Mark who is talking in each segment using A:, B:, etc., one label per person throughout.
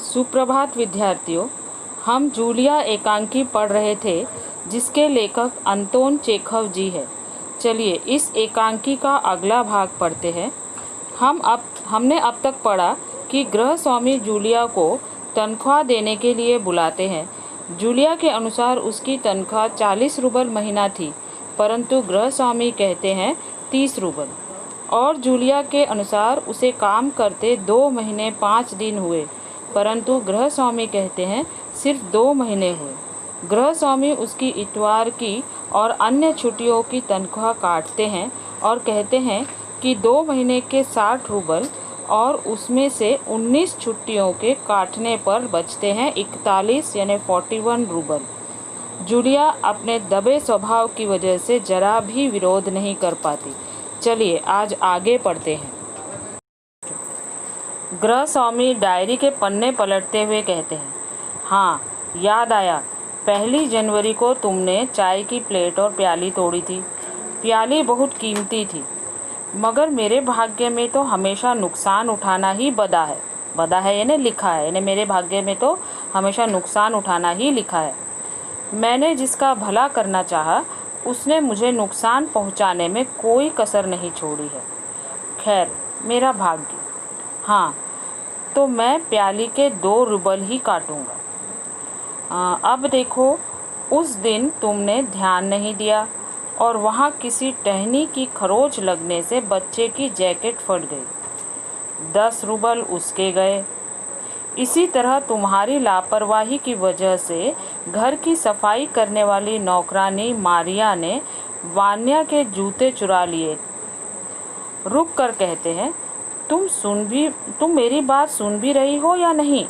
A: सुप्रभात विद्यार्थियों। हम जूलिया एकांकी पढ़ रहे थे जिसके लेखक अंतोन चेखव जी है। चलिए इस एकांकी का अगला भाग पढ़ते हैं। हमने अब तक पढ़ा कि गृह स्वामी जूलिया को तनख्वाह देने के लिए बुलाते हैं। जूलिया के अनुसार उसकी तनख्वाह 40 रूबल महीना थी, परंतु गृह स्वामी कहते हैं 30 रूबल। और जूलिया के अनुसार उसे काम करते 2 महीने 5 दिन हुए, परंतु गृह स्वामी कहते हैं सिर्फ 2 महीने हुए। गृह स्वामी उसकी इतवार की और अन्य छुट्टियों की तनख्वाह काटते हैं और कहते हैं कि 2 महीने के 60 रूबल और उसमें से 19 छुट्टियों के काटने पर बचते हैं 41 यानी 41 रूबल। जूलिया अपने दबे स्वभाव की वजह से जरा भी विरोध नहीं कर पाती। चलिए आज आगे पढ़ते हैं। गृह स्वामी डायरी के पन्ने पलटते हुए कहते हैं, हाँ याद आया, 1 जनवरी को तुमने चाय की प्लेट और प्याली तोड़ी थी। प्याली बहुत कीमती थी, मगर मेरे भाग्य में तो हमेशा नुकसान उठाना ही बदा है यानी लिखा है, यानी मेरे भाग्य में तो हमेशा नुकसान उठाना ही लिखा है। मैंने जिसका भला करना चाहा उसने मुझे नुकसान पहुंचाने में कोई कसर नहीं छोड़ी है। खैर मेरा भाग्य। हाँ, तो मैं प्याली के 2 रूबल ही काटूंगा। अब देखो, उस दिन तुमने ध्यान नहीं दिया और वहाँ किसी टहनी की खरोच लगने से बच्चे की जैकेट फट गई। 10 रूबल उसके गए। इसी तरह तुम्हारी लापरवाही की वजह से घर की सफाई करने वाली नौकरानी मारिया ने वान्या के जूते चुरा लिए। रुक कर कहते हैं, तुम मेरी बात सुन भी रही हो या नहीं?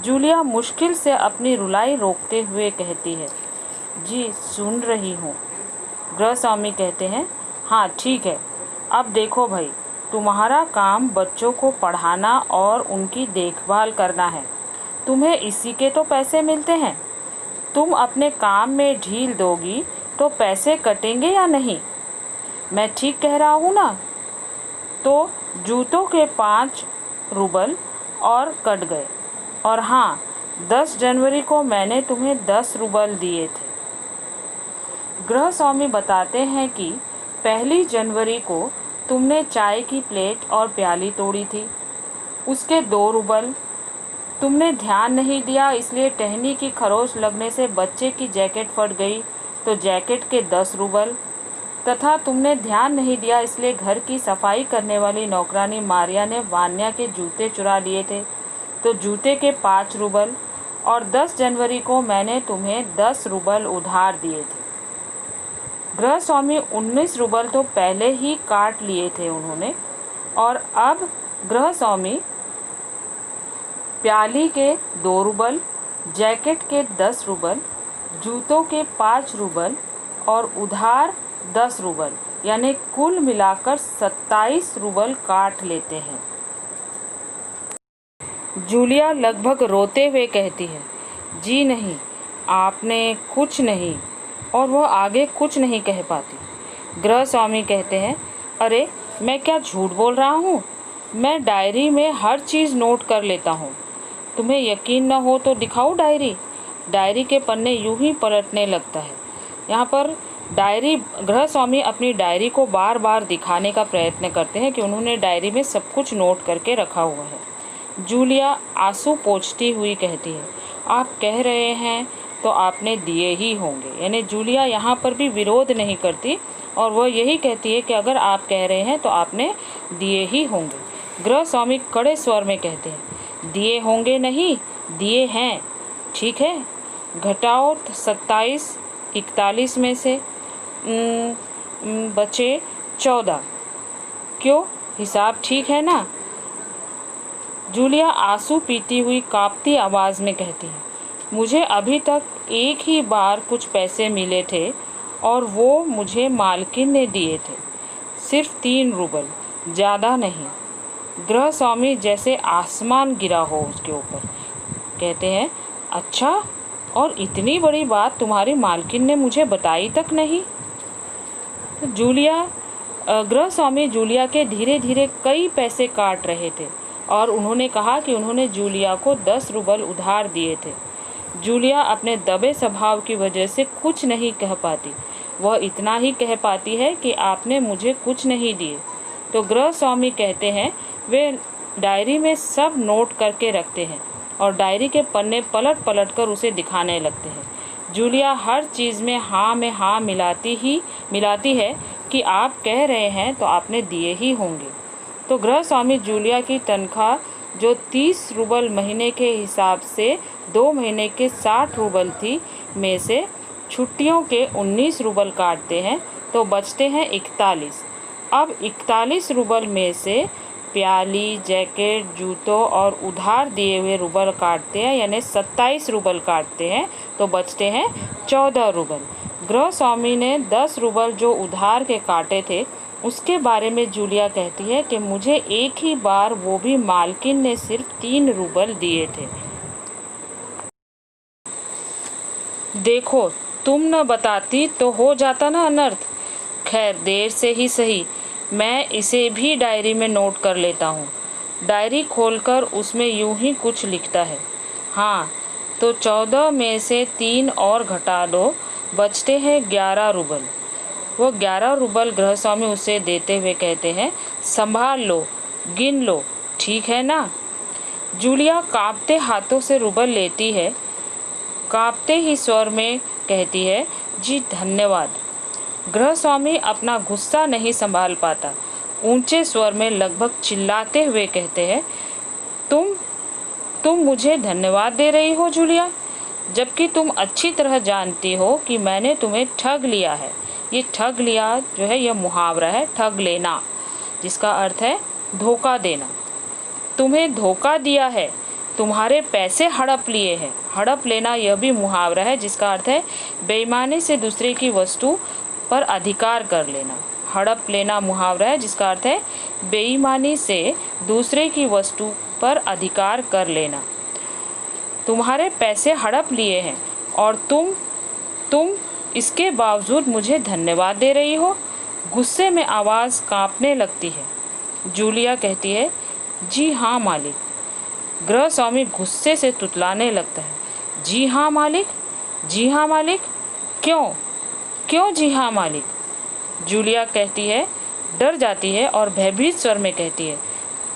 A: जूलिया मुश्किल से अपनी रुलाई रोकते हुए कहती है, जी सुन रही हूँ। गृह स्वामी कहते हैं, हाँ ठीक है। अब देखो भाई, तुम्हारा काम बच्चों को पढ़ाना और उनकी देखभाल करना है। तुम्हें इसी के तो पैसे मिलते हैं। तुम अपने काम में ढील दोगी तो पैसे कटेंगे या नहीं? मैं ठीक कह रहा हूँ ना? तो जूतों के 5 रूबल और कट गए। और हाँ, 10 जनवरी को मैंने तुम्हें 10 रूबल दिए थे। गृह स्वामी बताते हैं कि 1 जनवरी को तुमने चाय की प्लेट और प्याली तोड़ी थी, उसके 2 रूबल। तुमने ध्यान नहीं दिया, इसलिए टहनी की खरोच लगने से बच्चे की जैकेट फट गई, तो जैकेट के 10 रूबल। तथा तुमने ध्यान नहीं दिया, इसलिए घर की सफाई करने वाली नौकरानी मारिया ने वान्या के जूते चुरा लिए थे, तो जूते के 5 रूबल। और 10 जनवरी को मैंने तुम्हें 10 रूबल उधार दिए थे। गृह स्वामी 19 रूबल तो पहले ही काट लिए थे उन्होंने, और अब गृह स्वामी प्याली के 2 रूबल, जैकेट के 10 रूबल, जूतों के 5 रूबल और उधार 10 रूबल, यानी कुल मिलाकर 27 रूबल काट लेते हैं। जूलिया लगभग रोते हुए कहती है, जी नहीं, आपने कुछ नहीं, और वह आगे कुछ नहीं कह पाती। गृह स्वामी कहते हैं, अरे मैं क्या झूठ बोल रहा हूँ? मैं डायरी में हर चीज़ नोट कर लेता हूँ। तुम्हें यकीन न हो तो दिखाओ डायरी। डायरी के पन्ने यूं ही पलटने लगता है। यहाँ पर गृह स्वामी अपनी डायरी को बार बार दिखाने का प्रयत्न करते हैं कि उन्होंने डायरी में सब कुछ नोट करके रखा हुआ है। जूलिया आंसू पोंछती हुई कहती है, आप कह रहे हैं तो आपने दिए ही होंगे। यानी जूलिया यहाँ पर भी विरोध नहीं करती और वह यही कहती है कि अगर आप कह रहे हैं तो आपने दिए ही होंगे। गृह स्वामी कड़े स्वर में कहते हैं, दिए होंगे नहीं, दिए हैं। ठीक है, घटाओ 27 41 में से बचे 14। क्यों, हिसाब ठीक है ना? जूलिया आंसू पीती हुई कांपती आवाज़ में कहती है, मुझे अभी तक एक ही बार कुछ पैसे मिले थे और वो मुझे मालकिन ने दिए थे, सिर्फ 3 रूबल, ज़्यादा नहीं। गृह स्वामी जैसे आसमान गिरा हो उसके ऊपर। कहते हैं, अच्छा, और इतनी बड़ी बात तुम्हारी मालकिन ने मुझे बताई तक नहीं? गृह स्वामी जूलिया के धीरे धीरे कई पैसे काट रहे थे और उन्होंने कहा कि उन्होंने जूलिया को 10 रूबल उधार दिए थे। जूलिया अपने दबे स्वभाव की वजह से कुछ नहीं कह पाती। वह इतना ही कह पाती है कि आपने मुझे कुछ नहीं दिए। तो गृह स्वामी कहते हैं वे डायरी में सब नोट करके रखते हैं और डायरी के पन्ने पलट पलट कर उसे दिखाने लगते हैं। जूलिया हर चीज़ में हाँ मिलाती है कि आप कह रहे हैं तो आपने दिए ही होंगे। तो गृह स्वामी जूलिया की तनख्वाह जो 30 रूबल महीने के हिसाब से 2 महीने के 60 रूबल थी में से छुट्टियों के 19 रूबल काटते हैं तो बचते हैं 41। अब 41 रूबल में से प्याली, जैकेट, जूतों और उधार दिए हुए रूबल काटते हैं, यानी 27 रूबल काटते हैं तो बचते हैं 14 रूबल। गृह स्वामी ने 10 रूबल जो उधार के काटे थे उसके बारे में जूलिया कहती है कि मुझे एक ही बार, वो भी मालकिन ने सिर्फ 3 रूबल दिए थे। देखो, तुम न बताती तो हो जाता ना अनर्थ। खैर, देर से ही सही, मैं इसे भी डायरी में नोट कर लेता हूँ। डायरी खोलकर उसमें यूं ही कुछ लिखता है। हाँ, तो 14 में से 3 और घटा लो, बचते हैं 11 रूबल। वो 11 रूबल गृहस्वामी उसे देते हुए कहते हैं, संभाल लो, गिन लो, ठीक है ना। जूलिया कांपते हाथों से रूबल लेती है, कांपते ही स्वर में कहती है, जी धन्यवाद। गृहस्वामी अपना गुस्सा नहीं संभाल पाता, ऊंचे स्वर में लगभग चिल्लाते हुए कहते हैं, तुम मुझे धन्यवाद दे रही हो जूलिया, जबकि तुम अच्छी तरह जानती हो कि मैंने तुम्हें ठग लिया है। ये ठग लिया जो है यह मुहावरा है, ठग लेना, जिसका अर्थ है धोखा देना। तुम्हें धोखा दिया है, तुम्हारे पैसे हड़प लिए हैं। हड़प लेना यह भी मुहावरा है जिसका अर्थ है बेईमानी से दूसरे की वस्तु पर अधिकार कर लेना। हड़प लेना मुहावरा है जिसका अर्थ है बेईमानी से दूसरे की वस्तु पर अधिकार कर लेना। तुम्हारे पैसे हड़प लिए हैं और तुम इसके बावजूद मुझे धन्यवाद दे रही हो। गुस्से में आवाज़ कांपने लगती है। जूलिया कहती है, जी हाँ मालिक। गृह स्वामी गुस्से से तुतलाने लगता है, जी हाँ मालिक, जी हाँ मालिक, क्यों जी हाँ मालिक। जूलिया कहती है, डर जाती है और भयभीत स्वर में कहती है,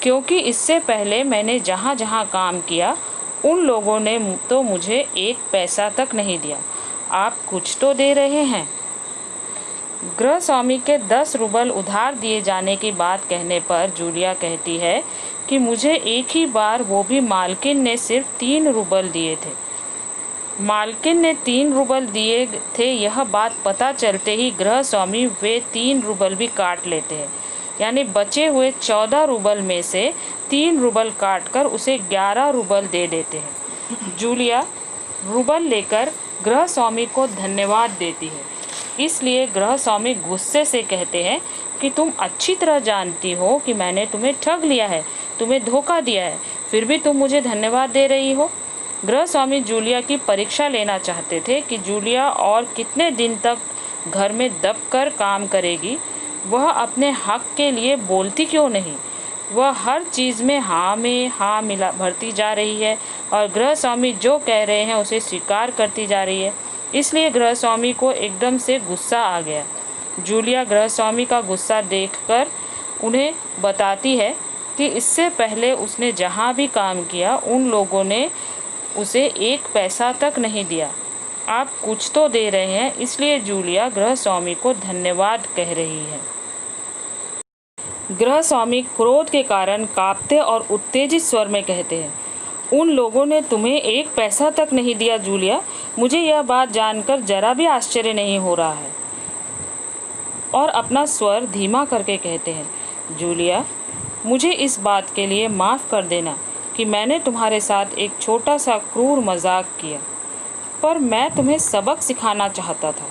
A: क्योंकि इससे पहले मैंने जहाँ जहाँ काम किया उन लोगों ने तो मुझे 1 पैसा तक नहीं दिया। आप कुछ तो दे रहे हैं। गृह स्वामी के 10 रूबल उधार दिए जाने की बात कहने पर जूलिया कहती है कि मुझे एक ही बार, वो भी मालकिन ने सिर्फ 3 रूबल दिए थे। मालकिन ने 3 रूबल दिए थे, यह बात पता चलते ही गृह स्वामी वे 3 रूबल भी काट लेते हैं, यानी बचे हुए 14 रूबल में से 3 रूबल काटकर उसे 11 रूबल दे देते हैं। जूलिया रूबल लेकर गृह स्वामी को धन्यवाद देती है। इसलिए गृह स्वामी गुस्से से कहते हैं कि तुम अच्छी तरह जानती हो कि मैंने तुम्हें ठग लिया है, तुम्हें धोखा दिया है, फिर भी तुम मुझे धन्यवाद दे रही हो। गृह स्वामी जूलिया की परीक्षा लेना चाहते थे कि जूलिया और कितने दिन तक घर में दबकर काम करेगी। वह अपने हक के लिए बोलती क्यों नहीं। वह हर चीज़ में हाँ मिला भरती जा रही है और गृह स्वामी जो कह रहे हैं उसे स्वीकार करती जा रही है। इसलिए गृह स्वामी को एकदम से गुस्सा आ गया। जूलिया गृह स्वामी का गुस्सा देखकर उन्हें बताती है कि इससे पहले उसने जहाँ भी काम किया उन लोगों ने उसे 1 पैसा तक नहीं दिया। आप कुछ तो दे रहे हैं, इसलिए जूलिया गृह स्वामी को धन्यवाद कह रही है। गृह स्वामी क्रोध के कारण कांपते और उत्तेजित स्वर में कहते हैं, उन लोगों ने तुम्हें 1 पैसा तक नहीं दिया जूलिया। मुझे यह बात जानकर जरा भी आश्चर्य नहीं हो रहा है। और अपना स्वर धीमा करके कहते हैं, जूलिया, मुझे इस बात के लिए माफ़ कर देना कि मैंने तुम्हारे साथ एक छोटा सा क्रूर मजाक किया, पर मैं तुम्हें सबक सिखाना चाहता था।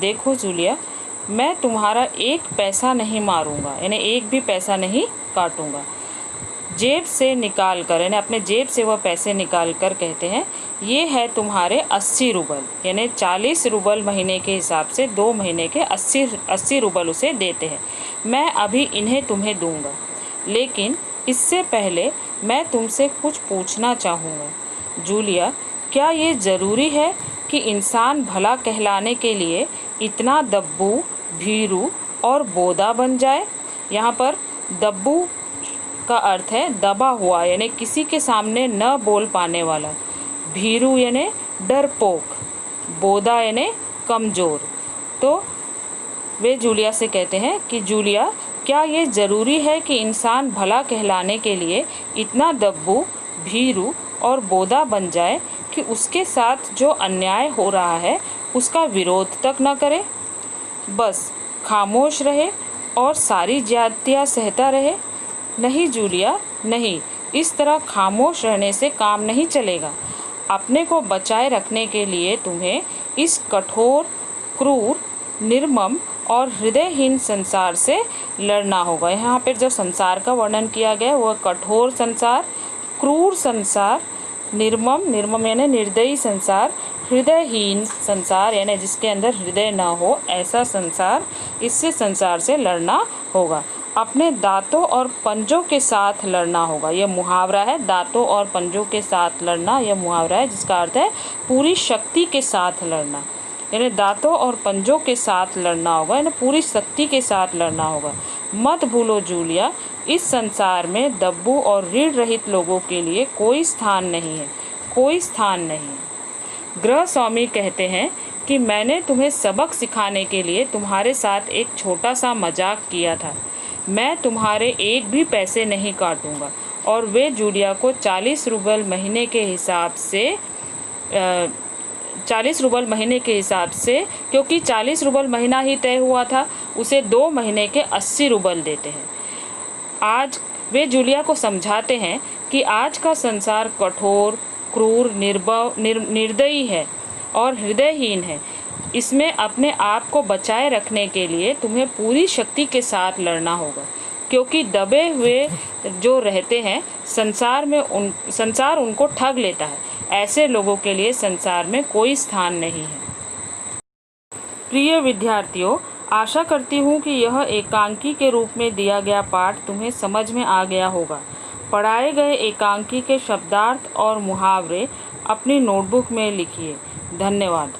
A: देखो जूलिया, मैं तुम्हारा 1 पैसा नहीं मारूंगा, यानी 1 भी पैसा नहीं काटूंगा। जेब से निकाल कर, यानी अपने जेब से वह पैसे निकाल कर कहते हैं, ये है तुम्हारे 80 रूबल, यानी 40 रूबल महीने के हिसाब से 2 महीने के 80 रूबल उसे देते हैं। मैं अभी इन्हें तुम्हें दूंगा, लेकिन इससे पहले मैं तुमसे कुछ पूछना चाहूँगा। जूलिया, क्या ये ज़रूरी है कि इंसान भला कहलाने के लिए इतना दब्बू, भीरू और बोदा बन जाए? यहाँ पर दब्बू का अर्थ है दबा हुआ, यानी किसी के सामने न बोल पाने वाला। भीरू यानी डरपोक, बोदा यानी कमज़ोर। तो वे जूलिया से कहते हैं कि जूलिया, क्या ये ज़रूरी है कि इंसान भला कहलाने के लिए इतना दब्बू, भीरू और बोदा बन जाए कि उसके साथ जो अन्याय हो रहा है उसका विरोध तक न करे, बस खामोश रहे और सारी ज्यादतियाँ सहता रहे? नहीं जूलिया, नहीं, इस तरह खामोश रहने से काम नहीं चलेगा। अपने को बचाए रखने के लिए तुम्हें इस कठोर, क्रूर, निर्मम और हृदयहीन संसार से लड़ना होगा। यहाँ पर जो संसार का वर्णन किया गया वह कठोर संसार, क्रूर संसार, निर्मम यानी निर्दयी संसार, हृदयहीन संसार यानी जिसके अंदर हृदय ना हो ऐसा संसार, इससे संसार से लड़ना होगा। अपने दांतों और पंजों के साथ लड़ना होगा। यह मुहावरा है, दांतों और पंजों के साथ लड़ना, यह मुहावरा है जिसका अर्थ है पूरी शक्ति के साथ लड़ना, यानी दांतों और पंजों के साथ लड़ना होगा, यानी पूरी शक्ति के साथ लड़ना होगा। मत भूलो जूलिया, इस संसार में दब्बू और रीढ़ रहित लोगों के लिए कोई स्थान नहीं है, कोई स्थान नहीं है। गृह स्वामी कहते हैं कि मैंने तुम्हें सबक सिखाने के लिए तुम्हारे साथ एक छोटा सा मजाक किया था। मैं तुम्हारे एक भी पैसे नहीं काटूंगा। और वे जूलिया को 40 रूबल महीने के हिसाब से 40 रूबल महीने के हिसाब से, क्योंकि 40 रूबल महीना ही तय हुआ था, उसे 2 महीने के 80 रूबल देते हैं। आज वे जूलिया को समझाते हैं कि आज का संसार कठोर, क्रूर, निर्दयी है और हृदयहीन है। इसमें अपने आप को बचाए रखने के लिए तुम्हें पूरी शक्ति के साथ लड़ना होगा, क्योंकि दबे हुए जो रहते हैं संसार उनको ठग लेता है। ऐसे लोगों के लिए संसार में कोई स्थान नहीं है। प्रिय विद्यार्थियों, आशा करती हूँ कि यह एकांकी के रूप में दिया गया पाठ तुम्हें समझ में आ गया होगा। पढ़ाए गए एकांकी के शब्दार्थ और मुहावरे अपनी नोटबुक में लिखिए। धन्यवाद।